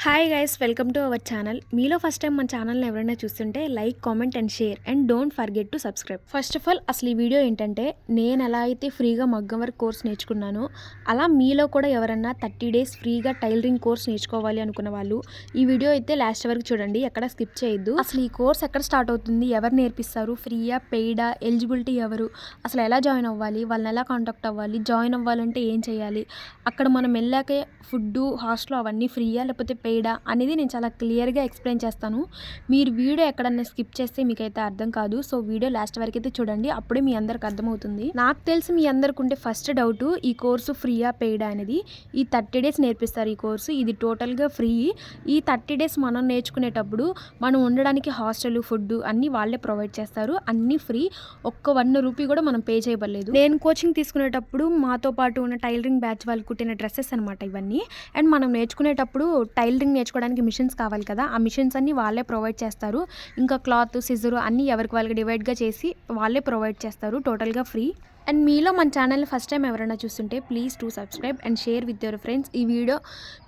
Hi guys, welcome to our channel. మీలో first time మన ఛానల్ని ఎవరైనా చూస్తుంటే like, comment and share and don't forget to subscribe. First of all అసలు ఈ వీడియో ఏంటంటే, నేను ఎలా అయితే ఫ్రీగా మగ్గం వర్క్ కోర్స్ నేర్చుకున్నానో అలా మీలో కూడా ఎవరన్నా 30 days ఫ్రీగా టైలరింగ్ కోర్స్ నేర్చుకోవాలి అనుకున్న వాళ్ళు ఈ వీడియో అయితే లాస్ట్ వరకు చూడండి, ఎక్కడ స్కిప్ చేయొద్దు. అసలు ఈ కోర్స్ ఎక్కడ స్టార్ట్ అవుతుంది, ఎవరు నేర్పిస్తారు, ఫ్రీయా పెయిడా, ఎలిజిబిలిటీ ఎవరు, అసలు ఎలా జాయిన్ అవ్వాలి, వాళ్ళని ఎలా కాంటాక్ట్ అవ్వాలి, జాయిన్ అవ్వాలంటే ఏం చేయాలి, అక్కడ మనం వెళ్ళాకే ఫుడ్ హాస్టల్ అవన్నీ ఫ్రీయా లేకపోతే పెయిడా అనేది నేను చాలా క్లియర్గా ఎక్స్ప్లెయిన్ చేస్తాను. మీరు వీడియో ఎక్కడన్నా స్కిప్ చేస్తే మీకైతే అర్థం కాదు. సో వీడియో లాస్ట్ వరకు అయితే చూడండి, అప్పుడే మీ అందరికి అర్థమవుతుంది. నాకు తెలిసి మీ అందరికి ఉంటే ఫస్ట్ డౌట్, ఈ కోర్సు ఫ్రీయా పెయిడా అనేది. ఈ 30 days నేర్పిస్తారు ఈ కోర్సు, ఇది టోటల్గా ఫ్రీ. ఈ 30 days మనం నేర్చుకునేటప్పుడు మనం ఉండడానికి హాస్టల్, ఫుడ్ అన్నీ వాళ్ళే ప్రొవైడ్ చేస్తారు, అన్నీ ఫ్రీ. ఒక్క 1 రూపీ కూడా మనం పే చేయబడలేదు. నేను కోచింగ్ తీసుకునేటప్పుడు మాతో పాటు ఉన్న టైలరింగ్ బ్యాచ్ వాళ్ళు కుట్టిన డ్రెస్సెస్ అనమాట ఇవన్నీ. అండ్ మనం నేర్చుకునేటప్పుడు టైలరింగ్ నేర్చుకోవడానికి మిషన్స్ కావాలి కదా, ఆ మిషన్స్ అన్ని వాళ్ళే ప్రొవైడ్ చేస్తారు. ఇంకా క్లాత్, సిజరు అన్నీ ఎవరికి వాళ్ళకి డివైడ్గా చేసి వాళ్ళే ప్రొవైడ్ చేస్తారు, టోటల్గా ఫ్రీ. అండ్ మీలో మన ఛానల్ని ఫస్ట్ టైం ఎవరైనా చూస్తుంటే please to subscribe and share with your friends. ఈ వీడియో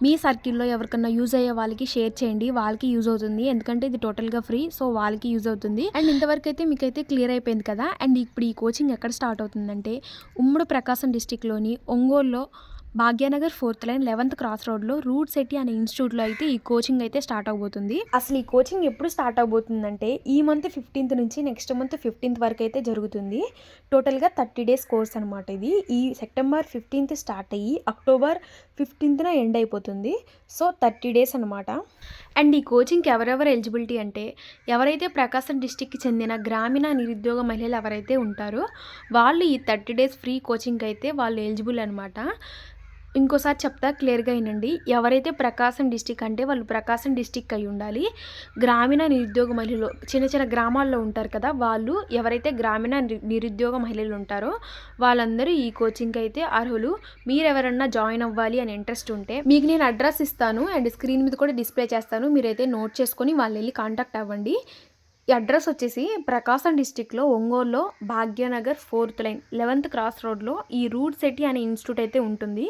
మీ సర్కిల్లో ఎవరికన్నా యూజ్ అయ్యే వాళ్ళకి షేర్ చేయండి, వాళ్ళకి యూజ్ అవుతుంది. ఎందుకంటే ఇది టోటల్గా ఫ్రీ, సో వాళ్ళకి యూజ్ అవుతుంది. అండ్ ఇంతవరకు అయితే మీకైతే క్లియర్ అయిపోయింది కదా. అండ్ ఇప్పుడు ఈ కోచింగ్ ఎక్కడ స్టార్ట్ అవుతుందంటే, ఉమ్మడి ప్రకాశం డిస్టిక్లోని ఒంగోలులో Bhagyanagar 4th line 11th cross రోడ్లో రూట్ సిటీ అనే ఇన్స్టిట్యూట్లో అయితే ఈ కోచింగ్ అయితే స్టార్ట్ అవబోతుంది. అసలు ఈ కోచింగ్ ఎప్పుడు స్టార్ట్ అవబోతుందంటే, ఈ మంత్ 15th నుంచి నెక్స్ట్ మంత్ 15th వరకు అయితే జరుగుతుంది. టోటల్గా 30 days కోర్స్ అనమాట ఇది. ఈ సెప్టెంబర్ 15th స్టార్ట్ అయ్యి అక్టోబర్ 15th ఎండ్ అయిపోతుంది. సో 30 days అనమాట. అండ్ ఈ కోచింగ్కి ఎవరెవరు ఎలిజిబిలిటీ అంటే, ఎవరైతే ప్రకాశం డిస్టిక్కి చెందిన గ్రామీణ నిరుద్యోగ మహిళలు ఎవరైతే ఉంటారో వాళ్ళు ఈ 30 days ఫ్రీ కోచింగ్ అయితే వాళ్ళు ఎలిజిబుల్ అనమాట. ఇంకోసారి చెప్తా, క్లియర్గా వినండి. ఎవరైతే ప్రకాశం డిస్టిక్ అంటే వాళ్ళు ప్రకాశం డిస్టిక్ అయి ఉండాలి. గ్రామీణ నిరుద్యోగ మహిళలు చిన్న చిన్న గ్రామాల్లో ఉంటారు కదా, వాళ్ళు ఎవరైతే గ్రామీణ నిరుద్యోగ మహిళలు ఉంటారో వాళ్ళందరూ ఈ కోచింగ్కి అయితే అర్హులు. మీరు ఎవరన్నా జాయిన్ అవ్వాలి అని ఇంట్రెస్ట్ ఉంటే మీకు నేను అడ్రస్ ఇస్తాను అండ్ స్క్రీన్ మీద కూడా డిస్ప్లే చేస్తాను, మీరైతే నోట్ చేసుకొని వాళ్ళు వెళ్ళి కాంటాక్ట్ అవ్వండి. ఈ అడ్రస్ వచ్చేసి ప్రకాశం డిస్టిక్లో ఒంగోలులో Bhagyanagar 4th line 11th cross రోడ్లో ఈ రూట్ సిటీ అనే ఇన్స్టిట్యూట్ అయితే ఉంటుంది.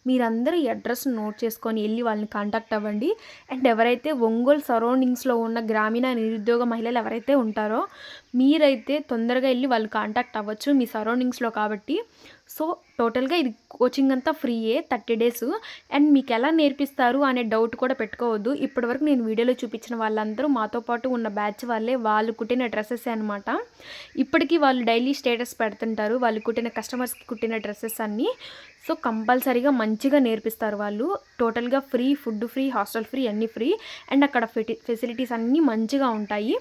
మీరందరూ ఈ అడ్రస్ నోట్ చేసుకొని వెళ్ళి వాళ్ళని కాంటాక్ట్ అవ్వండి. అండ్ ఎవరైతే ఒంగోలు సరౌండింగ్స్లో ఉన్న గ్రామీణ నిరుద్యోగ మహిళలు ఎవరైతే ఉంటారో మీరైతే తొందరగా వెళ్ళి వాళ్ళు కాంటాక్ట్ అవ్వచ్చు, మీ సరౌండింగ్స్లో కాబట్టి. సో టోటల్గా ఇది కోచింగ్ అంతా ఫ్రీయే 30 days. అండ్ మీకు ఎలా నేర్పిస్తారు అనే డౌట్ కూడా పెట్టుకోవద్దు. ఇప్పటివరకు నేను వీడియోలో చూపించిన వాళ్ళందరూ మాతో పాటు ఉన్న బ్యాచ్ వాళ్ళే, వాళ్ళు కుట్టిన డ్రెస్సెస్ అనమాట. ఇప్పటికీ వాళ్ళు డైలీ స్టేటస్ పెడుతుంటారు వాళ్ళు కుట్టిన కస్టమర్స్కి కుట్టిన డ్రెస్సెస్ అన్నీ. సో కంపల్సరీగా మంచిగా నేర్పిస్తారు వాళ్ళు. టోటల్గా free, food free, hostel free, అన్నీ ఫ్రీ. అండ్ అక్కడ ఫెసిలిటీస్ అన్నీ మంచిగా ఉంటాయి.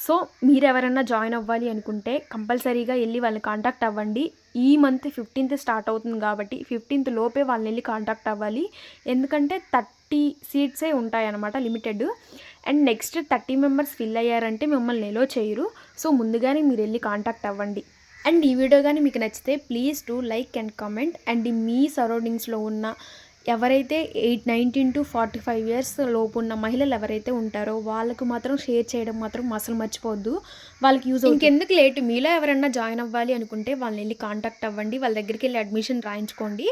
సో మీరు ఎవరైనా జాయిన్ అవ్వాలి అనుకుంటే కంపల్సరీగా వెళ్ళి వాళ్ళని కాంటాక్ట్ అవ్వండి. ఈ మంత్ 15th స్టార్ట్ అవుతుంది కాబట్టి 15th లోపే వాళ్ళని వెళ్ళి కాంటాక్ట్ అవ్వాలి. ఎందుకంటే 30 seats ఉంటాయన్నమాట, limited. And next 30 members fill అయ్యారంటే మిమ్మల్ని ఎలో చేయరు. సో ముందుగానే మీరు వెళ్ళి కాంటాక్ట్ అవ్వండి. అండ్ ఈ వీడియో కానీ మీకు నచ్చితే please do like and comment. And మీ సరౌండింగ్స్లో ఉన్న ఎవరైతే 19 to 45 years లోపు ఉన్న మహిళలు ఎవరైతే ఉంటారో వాళ్ళకు మాత్రం షేర్ చేయడం మాత్రం అసలు మర్చిపోవద్దు, వాళ్ళకి యూజ్ అవుతుంది. ఇంకెందుకు లేట్, మీలో ఎవరైనా జాయిన్ అవ్వాలి అనుకుంటే వాళ్ళని వెళ్ళి కాంటాక్ట్ అవ్వండి, వాళ్ళ దగ్గరికి వెళ్ళి అడ్మిషన్ రాయించుకోండి.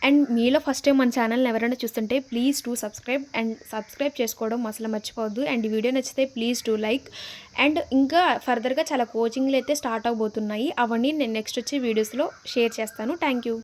అండ్ మీలో ఫస్ట్ టైం మన ఛానల్ని ఎవరైనా చూస్తుంటే please to subscribe and subscribe చేసుకోవడం అసలు మర్చిపోవద్దు. అండ్ ఈ వీడియో నచ్చితే ప్లీజ్ టు లైక్. అండ్ ఇంకా ఫర్దర్గా చాలా కోచింగ్లు అయితే స్టార్ట్ అవబోతున్నాయి, అవన్నీ నేను నెక్స్ట్ వచ్చే వీడియోస్లో షేర్ చేస్తాను. Thank you.